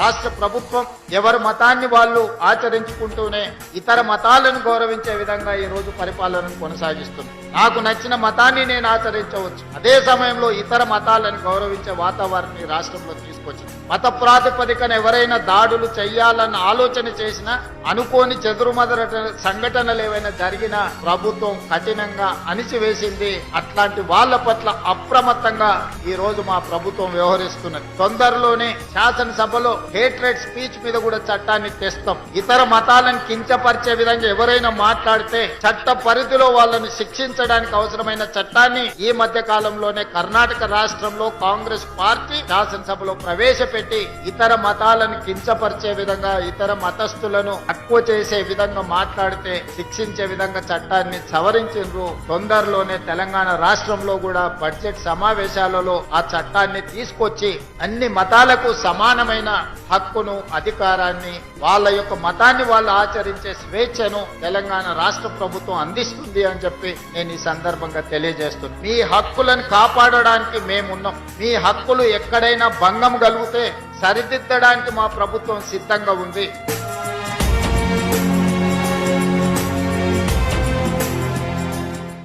రాష్ట్ర ప్రభుత్వం ఎవరి మతాన్ని వాళ్ళు ఆచరించుకుంటూనే ఇతర మతాలను గౌరవించే విధంగా ఈ రోజు పరిపాలనను కొనసాగిస్తుంది. నాకు నచ్చిన మతాన్ని నేను ఆచరించవచ్చు, అదే సమయంలో ఇతర మతాలను గౌరవించే వాతావరణాన్ని రాష్ట్రంలో తీసుకొచ్చింది. మత ప్రాతిపదికన ఎవరైనా దాడులు చెయ్యాలన్న ఆలోచన చేసినా, అనుకోని చెదురుమదర సంఘటనలు ఏవైనా జరిగినా ప్రభుత్వం కఠినంగా అణిచివేసింది. అట్లాంటి వాళ్ళ పట్ల అప్రమత్తంగా ఈ రోజు మా ప్రభుత్వం వ్యవహరిస్తున్నది. తొందరలోనే శాసనసభలో హేట్రెడ్ స్పీచ్ మీద కూడా చట్టాన్ని తెస్తాం. ఇతర మతాలను కించపరిచే విధంగా ఎవరైనా మాట్లాడితే చట్ట పరిధిలో వాళ్ళను శిక్షించడానికి అవసరమైన చట్టాన్ని ఈ మధ్య కాలంలోనే కర్ణాటక రాష్ట్రంలో కాంగ్రెస్ పార్టీ శాసనసభలో ప్రవేశపెట్టి ఇతర మతాలను కించపరిచే విధంగా, ఇతర మతస్థులను తక్కువ చేసే విధంగా మాట్లాడితే శిక్షించే విధంగా చట్టాన్ని సవరించిండ్రు. తొందరలోనే తెలంగాణ రాష్ట్రంలో కూడా బడ్జెట్ సమావేశాలలో ఆ చట్టాన్ని తీసుకొచ్చి అన్ని మతాలకు సమానమైన హక్కును, అధికారాన్ని, వాళ్ళ యొక్క మతాన్ని వాళ్ళు ఆచరించే స్వేచ్ఛను తెలంగాణ రాష్ట్ర ప్రభుత్వం అందిస్తుంది అని చెప్పి నేను ఈ సందర్భంగా తెలియజేస్తున్నాను. మీ హక్కులను కాపాడడానికి మేమున్నాం. మీ హక్కులు ఎక్కడైనా భంగం కలిగితే సరిదిద్దడానికి మా ప్రభుత్వం సిద్ధంగా ఉంది.